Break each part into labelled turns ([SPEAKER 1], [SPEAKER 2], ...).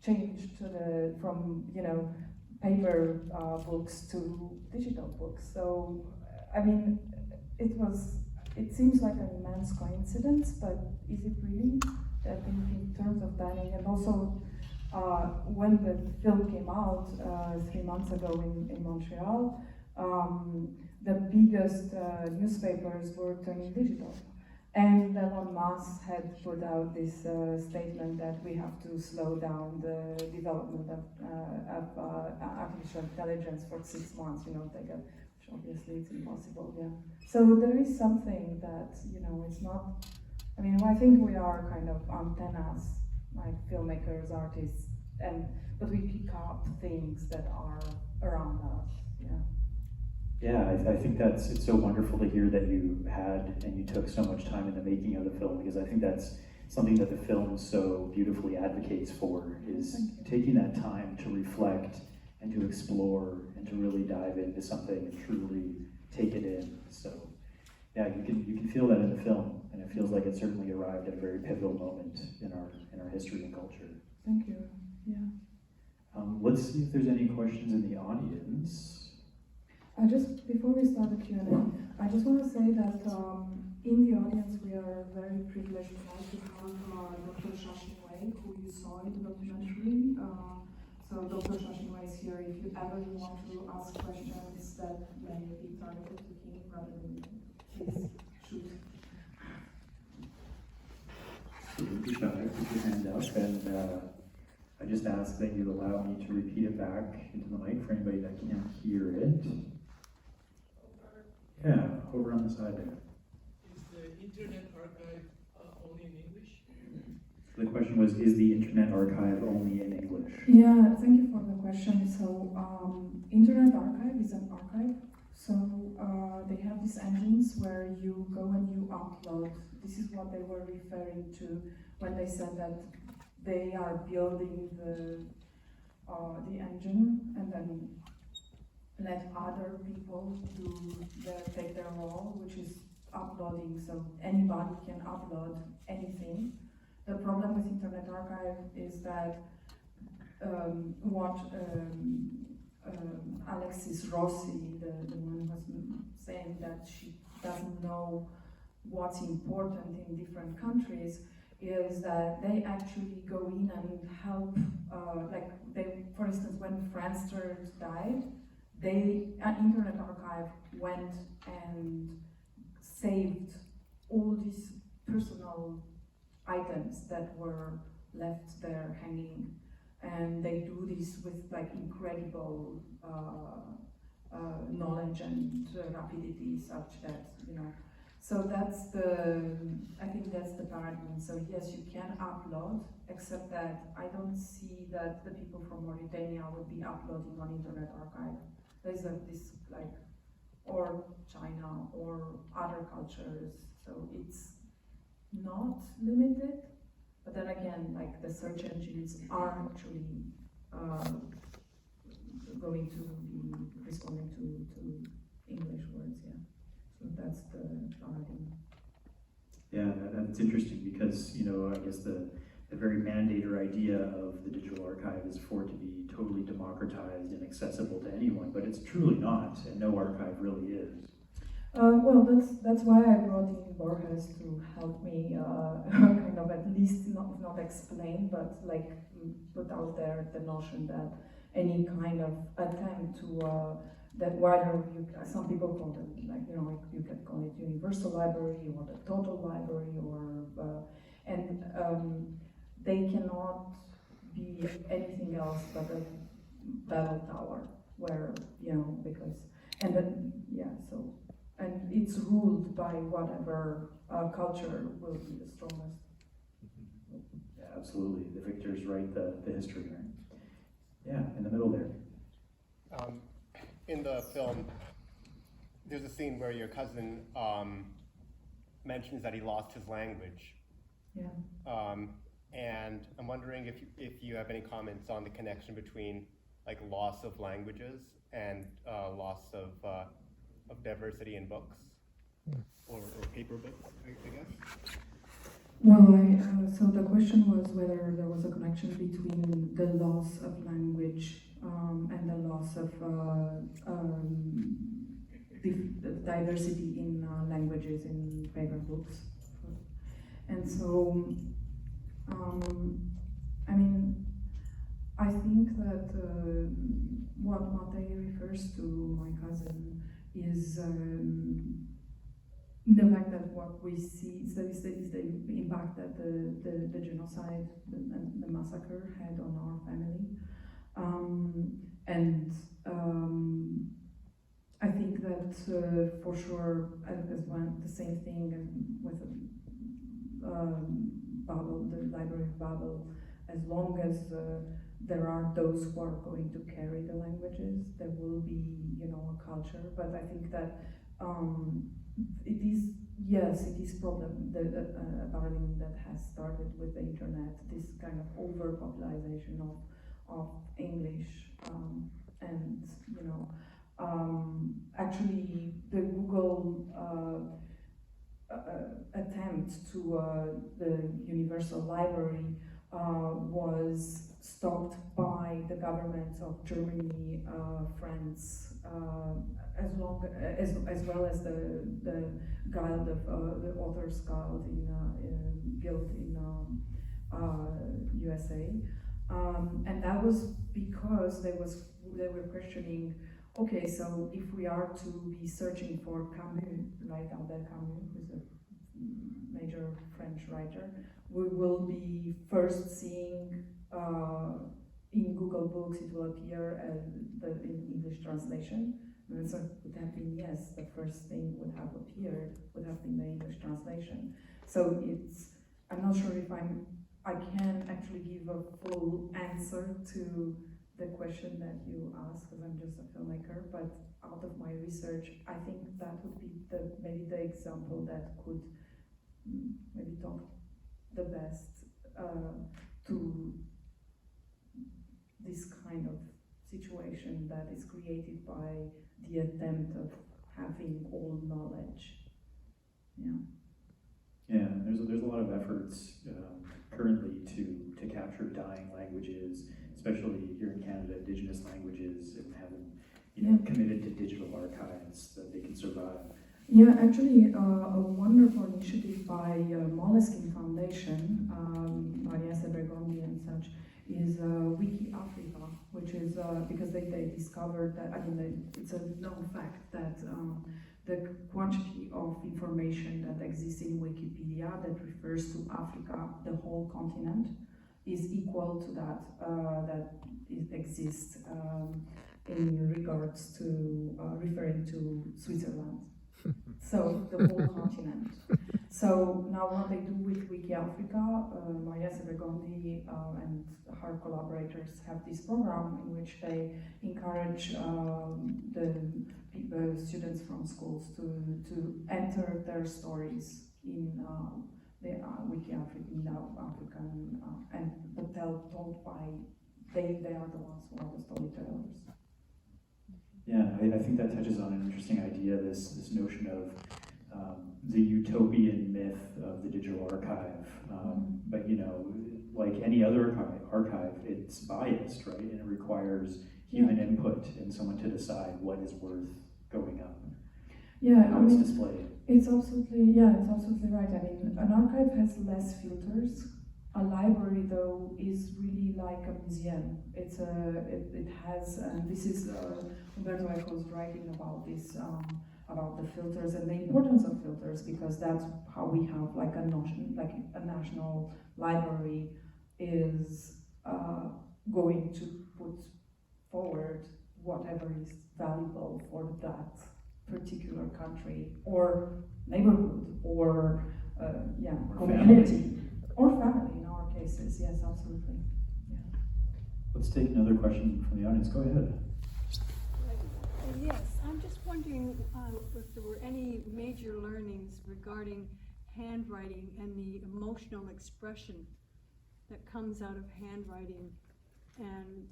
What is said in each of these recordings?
[SPEAKER 1] changed from paper books to digital books. So I mean, it seems like an immense coincidence, but is it really? I think in terms of timing, and also when the film came out 3 months ago in Montreal, the biggest newspapers were turning digital. And Elon Musk had put out this statement that we have to slow down the development of artificial intelligence for 6 months, which obviously it's impossible, yeah. So there is something that, it's not, I think we are kind of antennas, like filmmakers, artists, but we pick up things that are around us, yeah.
[SPEAKER 2] Yeah, I think it's so wonderful to hear that you had and you took so much time in the making of the film, because I think that's something that the film so beautifully advocates for, is taking that time to reflect and to explore and to really dive into something and truly take it in. So yeah, you can feel that in the film, and it feels like it certainly arrived at a very pivotal moment in our history and culture.
[SPEAKER 1] Thank you. Yeah.
[SPEAKER 2] Let's see if there's any questions in the audience.
[SPEAKER 1] Just before we start the Q&A, I just want to say that in the audience we are very privileged tonight to have Dr. Shashin Wei, who you saw in the documentary. So Dr. Shashin Wei is here. If you ever want to ask questions that may be targeted to him rather than me, please shoot.
[SPEAKER 2] So don't be shy, put your hand up, and I just ask that you allow me to repeat it back into the mic for anybody that can't hear it. Yeah, over on the side there.
[SPEAKER 3] Is the Internet Archive only in English?
[SPEAKER 2] The question was, is the Internet Archive only in English?
[SPEAKER 1] Yeah, thank you for the question. So, Internet Archive is an archive. So, they have these engines where you go and you upload. This is what they were referring to when they said that they are building the engine and then let other people take their role, which is uploading. So anybody can upload anything. The problem with Internet Archive is that what Alexis Rossi, the one was saying that she doesn't know what's important in different countries, is that they actually go in and help, for instance, when Friendster died, Internet Archive went and saved all these personal items that were left there hanging, and they do this with incredible knowledge and rapidity, such that So I think that's the paradigm. So yes, you can upload, except that I don't see that the people from Mauritania would be uploading on Internet Archive. There's or China or other cultures, so it's not limited. But then again, the search engines are actually going to be responding to English words, yeah. So that's the paradigm.
[SPEAKER 2] Yeah, that's interesting because, I guess the very mandator idea of the digital archive is for it to be totally democratized and accessible to anyone, but it's truly not, and no archive really is.
[SPEAKER 1] Well, that's why I brought in Borges to help me kind of at least not explain, but put out there the notion that any kind of attempt to that wider, some people call it you can call it universal library or the total library, or they cannot be anything else but a battle tower where and it's ruled by whatever culture will be the strongest.
[SPEAKER 2] Yeah, absolutely. The victors write the history, right? Yeah, in the middle there.
[SPEAKER 4] In the film, there's a scene where your cousin mentions that he lost his language.
[SPEAKER 1] Yeah.
[SPEAKER 4] And I'm wondering if you have any comments on the connection between loss of languages and loss of diversity in books or paper books, I guess.
[SPEAKER 1] Well, so the question was whether there was a connection between the loss of language and the loss of the diversity in languages in paper books. And so, I mean, I think that what Mate refers to, my cousin, is the fact that what we see is the impact that the genocide and the massacre had on our family. And I think that for sure, as one, the same thing with Babel, the Library of Babel, as long as there are those who are going to carry the languages, there will be, a culture. But I think that it is, yes, it is problem, a paradigm that has started with the internet, this kind of overpopulation of English, and actually the Google attempt to the Universal Library was stopped by the governments of Germany, France, as well as the Guild of the Authors Guild Guild in USA, and that was because they were questioning. Okay, so if we are to be searching for Camus, like Albert Camus, who's a major French writer, we will be first seeing in Google Books, it will appear as in English translation. And so it would have been, yes, the first thing would have appeared, would have been the English translation. So I'm not sure if I can actually give a full answer to the question that you asked, because I'm just a filmmaker, but out of my research, I think that would be maybe the example that could maybe talk the best to this kind of situation that is created by the attempt of having all knowledge. Yeah.
[SPEAKER 2] Yeah, there's a lot of efforts currently to capture dying languages, especially here in Canada, Indigenous languages, and having committed to digital archives that they can survive.
[SPEAKER 1] Yeah, actually, a wonderful initiative by Moleskine Foundation, Maria Sebregondi and such, is Wiki Africa, which is because they discovered that, it's a known fact that the quantity of information that exists in Wikipedia that refers to Africa, the whole continent, is equal to that it exists in regards to referring to Switzerland. So the whole continent. So now what they do with Wiki Africa, Maria Sebregondi and her collaborators have this program in which they encourage the students from schools to enter their stories in the Wiki Africa, African, but told by they are the ones who are the storytellers.
[SPEAKER 2] Yeah, I think that touches on an interesting idea, this notion of the utopian myth of the digital archive. But like any other archive, it's biased, right? And it requires human input and someone to decide what is worth going up.
[SPEAKER 1] Yeah,
[SPEAKER 2] how it's displayed.
[SPEAKER 1] It's absolutely right. An archive has less filters. A library, though, is really like a museum. It has, and this is Umberto Eco's writing about this, about the filters and the importance of filters, because that's how we have like a national library is going to put forward whatever is valuable for that particular country or neighborhood or community. Or family in our cases, yes, absolutely. Yeah.
[SPEAKER 2] Let's take another question from the audience. Go ahead.
[SPEAKER 5] Yes, I'm just wondering if there were any major learnings regarding handwriting and the emotional expression that comes out of handwriting, and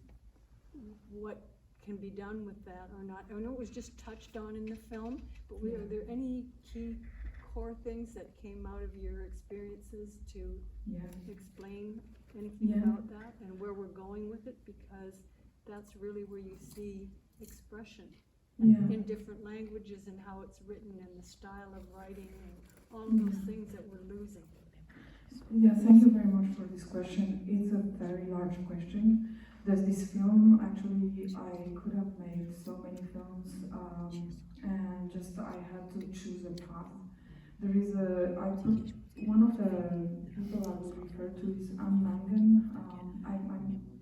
[SPEAKER 5] what can be done with that or not. I know it was just touched on in the film, but are there any key core things that came out of your experiences to
[SPEAKER 1] Yeah.
[SPEAKER 5] explain anything
[SPEAKER 1] Yeah.
[SPEAKER 5] about that and where we're going with it? Because that's really where you see expression
[SPEAKER 1] Yeah.
[SPEAKER 5] in different languages and how it's written and the style of writing and all of those
[SPEAKER 1] Yeah.
[SPEAKER 5] things that we're losing.
[SPEAKER 1] Yeah, thank you very much for this question. It's a very large question. There's this film, actually, I could have made so many films, and just I had to choose a path. There is one of the people I would refer to is Anne Mangan. I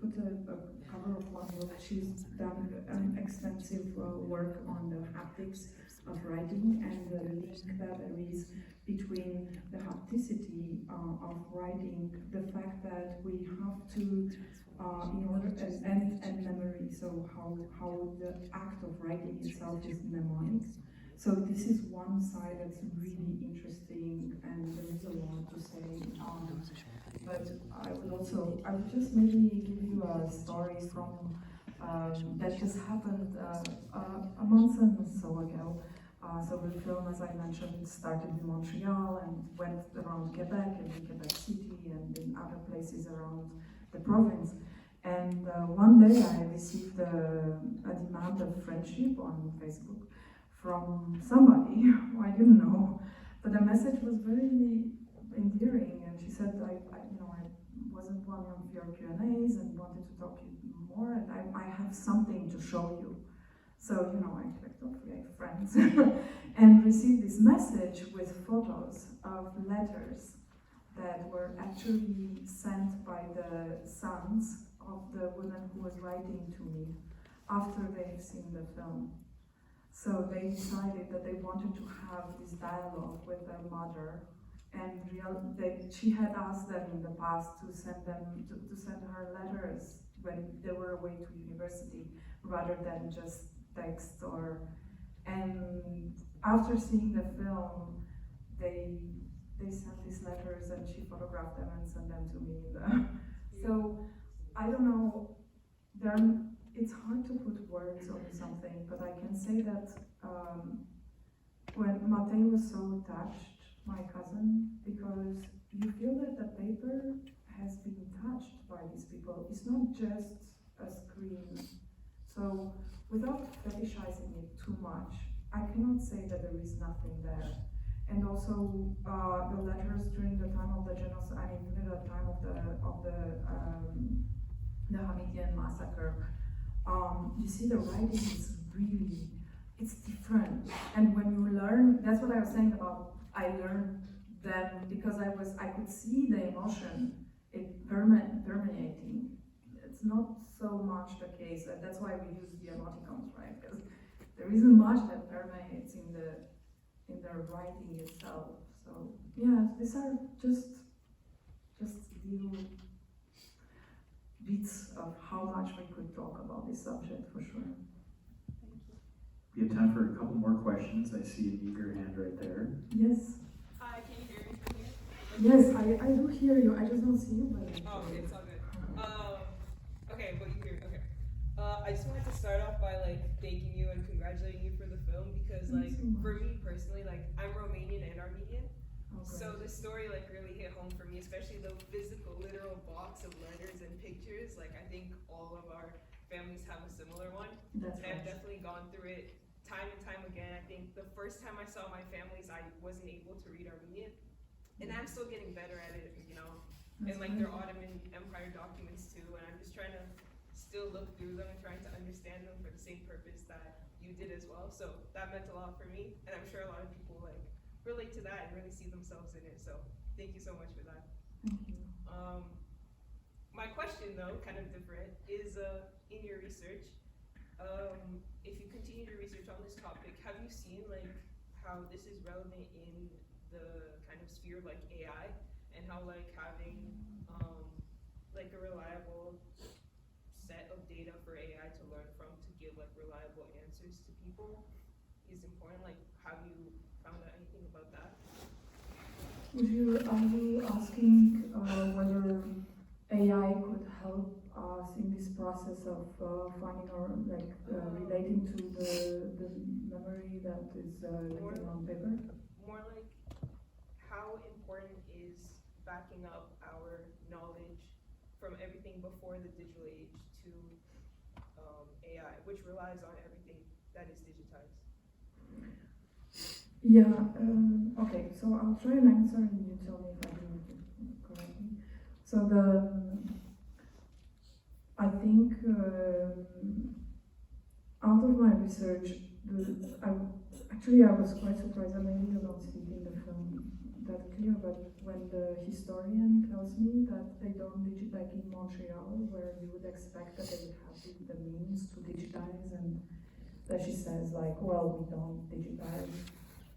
[SPEAKER 1] put a cover of one book. She's done an extensive work on the haptics of writing and the link that there is between the hapticity of writing, the fact that we have to, in order, and memory, so how the act of writing itself is mnemonic. So this is one side that's really interesting, and there is a lot to say. But I would just maybe give you a story from that just happened a month and so ago. So the film, as I mentioned, started in Montreal and went around Quebec and in Quebec City and in other places around the province. And one day I received a demand of friendship on Facebook from somebody who I didn't know, but the message was very endearing, and she said, I wasn't one of your Q&As and wanted to talk to you more, and I have something to show you. So, I clicked off, we have friends, and received this message with photos of letters that were actually sent by the sons of the woman who was writing to me after they've seen the film. So they decided that they wanted to have this dialogue with their mother, and she had asked them in the past to send her letters when they were away to university, rather than just text and after seeing the film, they sent these letters and she photographed them and sent them to me. So I don't know, it's hard to put words on something, but I can say that when Matei was so touched, my cousin, because you feel that the paper has been touched by these people. It's not just a screen. So without fetishizing it too much, I cannot say that there is nothing there. And also the letters during the time of the genocide, during the time of the Khintirian massacre, you see the writing is really, it's different. And when you learn, that's what I was saying about, I learned that because I could see the emotion, it permeating. It's not so much the case, and that's why we use the emoticons, right? Because there isn't much that permeates in the writing itself. So yeah, these are just little bits of how much we could talk about this subject for sure.
[SPEAKER 2] We have time for a couple more questions. I see an eager hand right there.
[SPEAKER 1] Yes.
[SPEAKER 6] Hi, can you hear me from here?
[SPEAKER 1] Yes, I do hear you. I just don't see you, but
[SPEAKER 6] Oh, okay, it's all good. Okay, but you hear me. Okay. I just wanted to start off by thanking you and congratulating you for the film because
[SPEAKER 1] Thanks so much.
[SPEAKER 6] for me personally, I'm Romanian and Armenian.
[SPEAKER 1] Okay.
[SPEAKER 6] So the story really hit home for me, especially the physical, literal box of letters and pictures. I think all of our families have a similar one.
[SPEAKER 1] That's
[SPEAKER 6] And I've
[SPEAKER 1] right.
[SPEAKER 6] definitely gone through it time and time again. I think the first time I saw my families, I wasn't able to read Armenian. And I'm still getting better at it,
[SPEAKER 1] That's
[SPEAKER 6] and their
[SPEAKER 1] right.
[SPEAKER 6] Ottoman Empire documents too, and I'm just trying to still look through them and trying to understand them for the same purpose that you did as well. So that meant a lot for me, and I'm sure a lot of people relate to that and really see themselves in it. So thank you so much for that.
[SPEAKER 1] Thank you.
[SPEAKER 6] My question though, kind of different, is in your research, if you continue to research on this topic, have you seen how this is relevant in the kind of sphere of AI, and how having a reliable set of data for AI to learn from to give reliable answers to people is important? Have you found out anything about that?
[SPEAKER 1] Are you asking whether AI could help us in this process of finding or relating to the memory that is written on paper?
[SPEAKER 6] More how important is backing up our knowledge from everything before the digital age to AI, which relies on everything that is digitized?
[SPEAKER 1] Yeah, okay, so I'll try and answer and you tell me if I do it correctly. So I think out of my research, I was quite surprised, and maybe you don't see it in the film that clear, but when the historian tells me that they don't digitize in Montreal, where you would expect that they would have the means to digitize, and that she says like, well, we don't digitize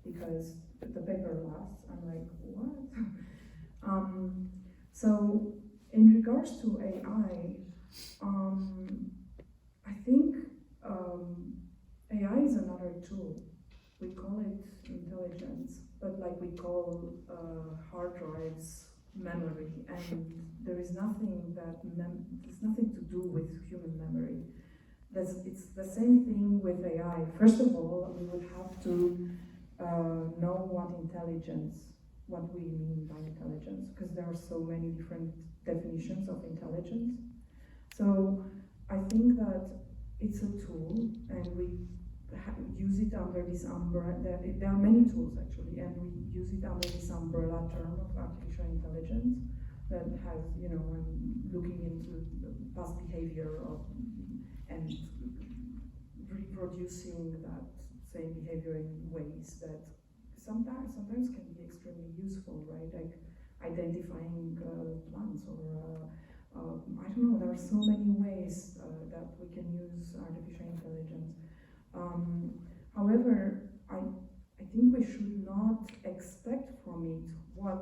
[SPEAKER 1] because the paper lasts. I'm like, what? So in regards to AI, I think AI is another tool. We call it intelligence, but like we call hard drives memory, and there is nothing that there's nothing to do with human memory. It's the same thing with AI. First of all, we would have to know what we mean by intelligence, because there are so many different definitions of intelligence. So I think that it's a tool, and we use it under this umbrella. There are many tools actually, and we use it under this umbrella term of artificial intelligence that has, looking into the past behavior and reproducing that same behavior in ways that sometimes can be extremely useful, right? Like identifying plants or I don't know. There are so many ways that we can use artificial intelligence. However, I think we should not expect from it what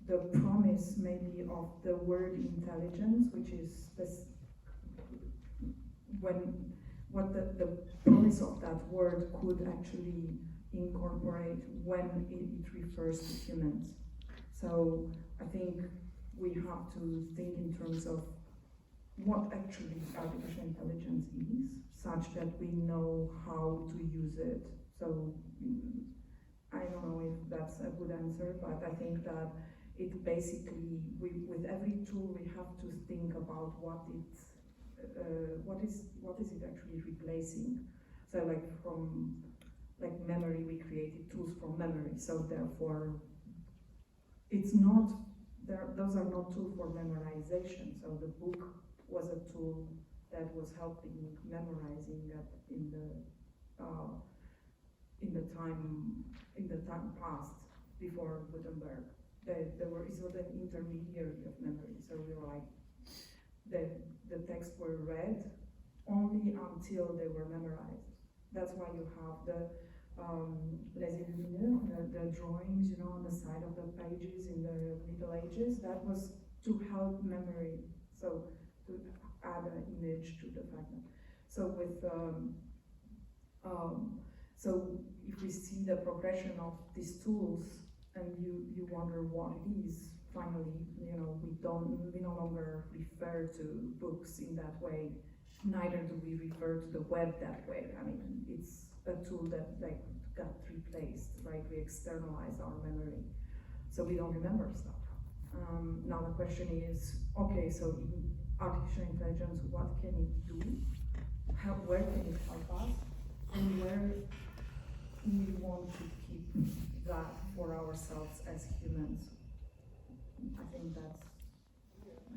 [SPEAKER 1] the promise maybe of the word intelligence, which is what the promise of that word could actually incorporate when it refers to humans. So I think we have to think in terms of what actually artificial intelligence is, such that we know how to use it. So I don't know if that's a good answer, but I think that it basically, with every tool, we have to think about what is it actually replacing. So like from memory, we created tools for memory. So therefore, it's not those are not tools for memorization. So the book was a tool that was helping memorizing in the time past before Gutenberg. It was an intermediary of memory. So we were like the texts were read only until they were memorized. That's why you have the les illumineurs, the drawings, on the side of the pages in the Middle Ages. That was to help memory. So to add an image to the fragment. So with so if we see the progression of these tools, and you wonder what it is, finally, we no longer refer to books in that way. Neither do we refer to the web that way. I mean, it's a tool that got replaced, right? We externalize our memory, so we don't remember stuff. Now the question is, okay, so in artificial intelligence, what can it do? Where can it help us? And where we want to keep that for ourselves as humans? I think that's,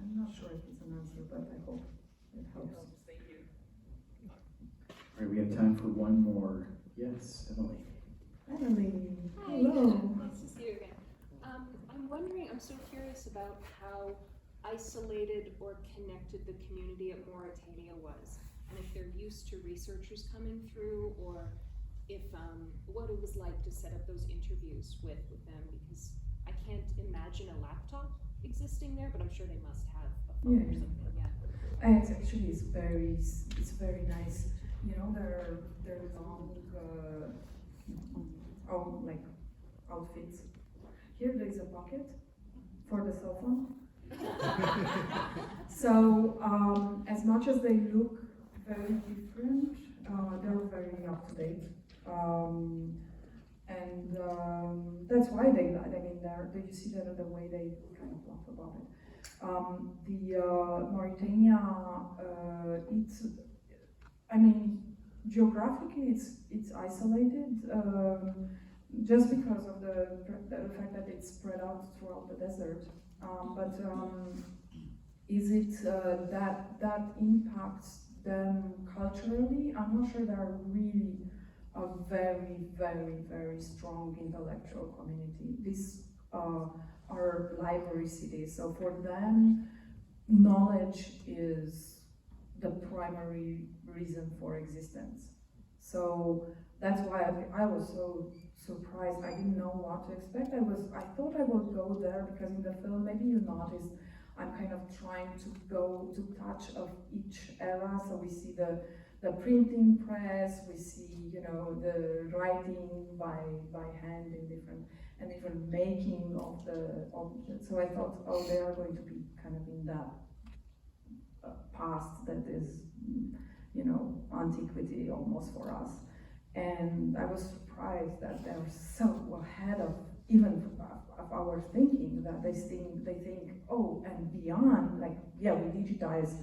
[SPEAKER 1] I'm not sure if it's an answer, but I hope it helps.
[SPEAKER 6] Thank you.
[SPEAKER 2] All right, we have time for one more. Yes, Emily.
[SPEAKER 1] Emily,
[SPEAKER 7] Hi,
[SPEAKER 1] hello.
[SPEAKER 7] nice to see you again. I'm so curious about how isolated or connected the community at Mauritania was, and if they're used to researchers coming through, or if what it was like to set up those interviews with them, because I can't imagine a laptop existing there, but I'm sure they must have a phone or something. Yeah.
[SPEAKER 1] It's actually it's very nice. They're long outfits. Here there is a pocket for the cell phone. So as much as they look very different, they're very up to date. And that's why they lied. I mean, you see that in the way they kind of laugh about it. Mauritania, I mean, geographically it's isolated, just because of the fact that it's spread out throughout the desert. But is it that impacts them culturally? I'm not sure. They're really a very, very, very strong intellectual community. These are library cities, so for them, knowledge is the primary reason for existence. So that's why I was so surprised. I didn't know what to expect. I thought I would go there because in the film, maybe you noticed, I'm kind of trying to go to touch of each era. So we see the printing press, we see, the writing by hand in different making of the objects. So I thought, oh, they are going to be kind of in that past that is, antiquity almost for us. And I was surprised that they're so ahead of even of our thinking, that they think, oh, and beyond, like, yeah, we digitize,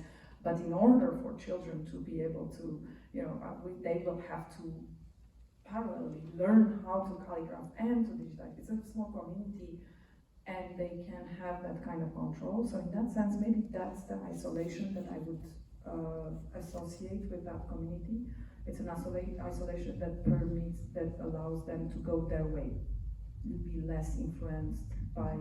[SPEAKER 1] but in order for children to be able to, they will have to parallelly learn how to calligraph and to digitize. It's a small community, and they can have that kind of control. So in that sense, maybe that's the isolation that I would associate with that community. It's an isolation that allows them to go their way, be less influenced by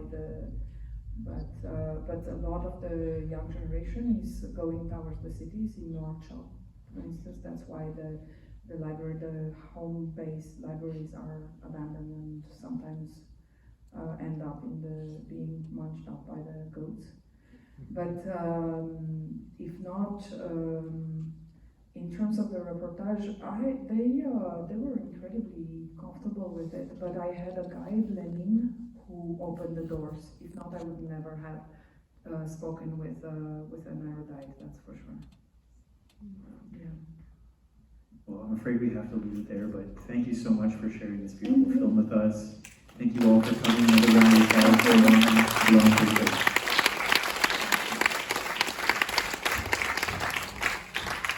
[SPEAKER 1] but a lot of the young generation is going towards the cities in Nouakchott, for instance. That's why the home-based libraries are abandoned and sometimes end up being munched up by the goats. But if not, in terms of the reportage, they were incredibly comfortable with it. But I had a guide, Lenin, who opened the doors. If not, I would never have spoken with an erudite. That's for sure. Yeah.
[SPEAKER 2] Well, I'm afraid we have to leave it there, but thank you so much for sharing this beautiful film with us. Thank you all for coming.